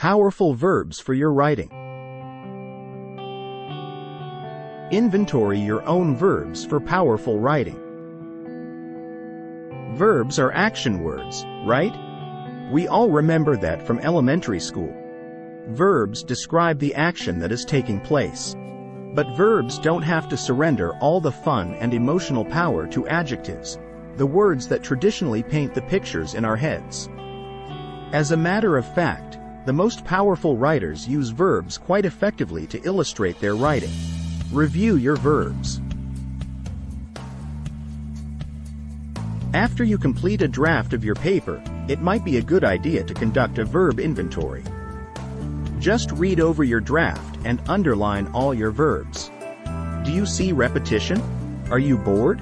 Powerful verbs for your writing. Inventory your own verbs for powerful writing. Verbs are action words, right? We all remember that from elementary school. Verbs describe the action that is taking place. But verbs don't have to surrender all the fun and emotional power to adjectives, the words that traditionally paint the pictures in our heads. As a matter of fact, the most powerful writers use verbs quite effectively to illustrate their writing. Review your verbs. After you complete a draft of your paper, it might be a good idea to conduct a verb inventory. Just read over your draft and underline all your verbs. Do you see repetition? Are you bored?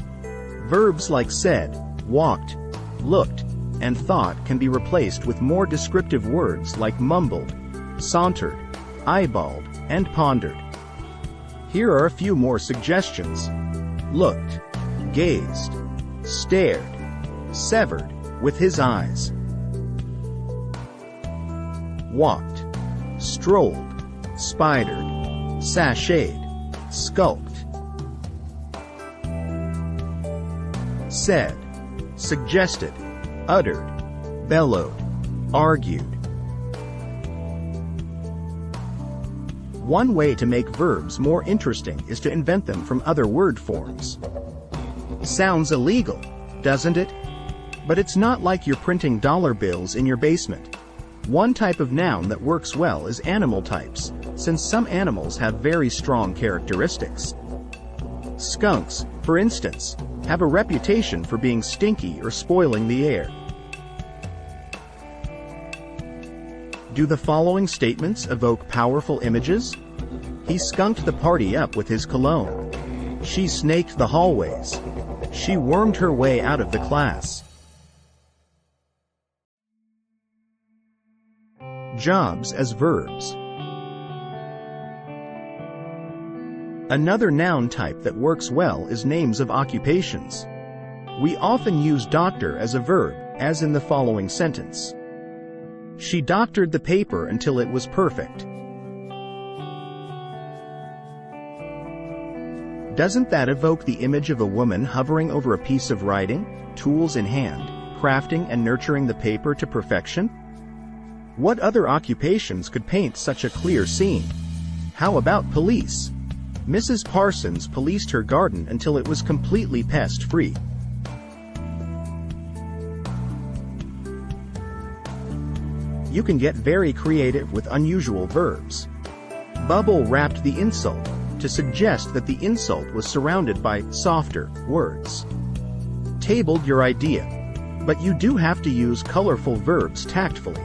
Verbs like said, walked, looked, and thought can be replaced with more descriptive words like mumbled, sauntered, eyeballed, and pondered. Here are a few more suggestions. Looked, gazed, stared, severed with his eyes. Walked, strolled, spidered, sashayed, skulked. Said, suggested, uttered, bellowed, argued. One way to make verbs more interesting is to invent them from other word forms. Sounds illegal, doesn't it? But it's not like you're printing dollar bills in your basement. One type of noun that works well is animal types, since some animals have very strong characteristics. Skunks, for instance, have a reputation for being stinky or spoiling the air. Do the following statements evoke powerful images? He skunked the party up with his cologne. She snaked the hallways. She wormed her way out of the class. Jobs as verbs. Another noun type that works well is names of occupations. We often use doctor as a verb, as in the following sentence. She doctored the paper until it was perfect. Doesn't that evoke the image of a woman hovering over a piece of writing, tools in hand, crafting and nurturing the paper to perfection? What other occupations could paint such a clear scene? How about police? Mrs. Parsons policed her garden until it was completely pest-free. You can get very creative with unusual verbs. Bubble wrapped the insult to suggest that the insult was surrounded by softer words. Tabled your idea, but you do have to use colorful verbs tactfully.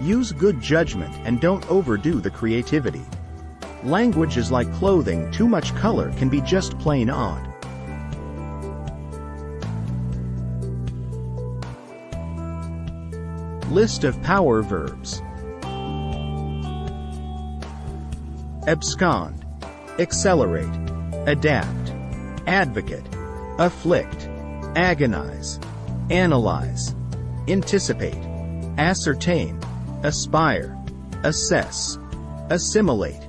Use good judgment and don't overdo the creativity. Language is like clothing, too much color can be just plain odd. List of power verbs. Abscond, accelerate, adapt, advocate, afflict, agonize, analyze, anticipate, ascertain, aspire, assess, assimilate,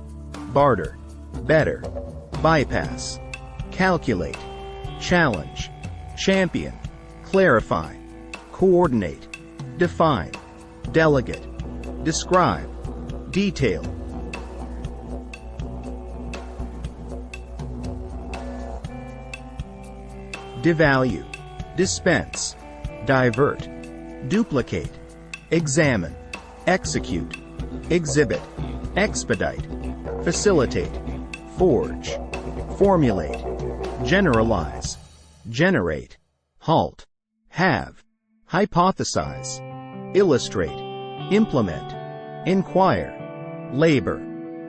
barter, better, bypass, calculate, challenge, champion, clarify, coordinate, define, delegate, describe, detail. Devalue, dispense, divert, duplicate, examine, execute, exhibit, expedite, facilitate, forge, formulate, generalize, generate, halt, have, hypothesize, illustrate, implement, inquire, labor,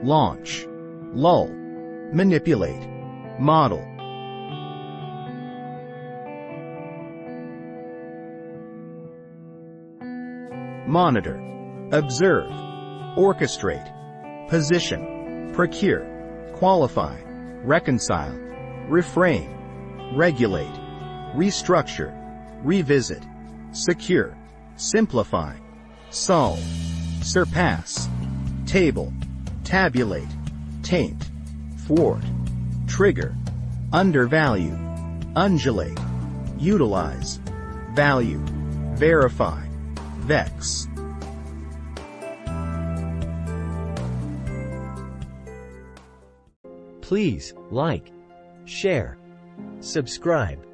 launch, lull, manipulate, model. Monitor, observe, orchestrate, position, procure, qualify, reconcile, refrain, regulate, restructure, revisit, secure, simplify, solve, surpass, table, tabulate, taint, thwart, trigger, undervalue, undulate, utilize, value, verify, vex. Please like, share, subscribe.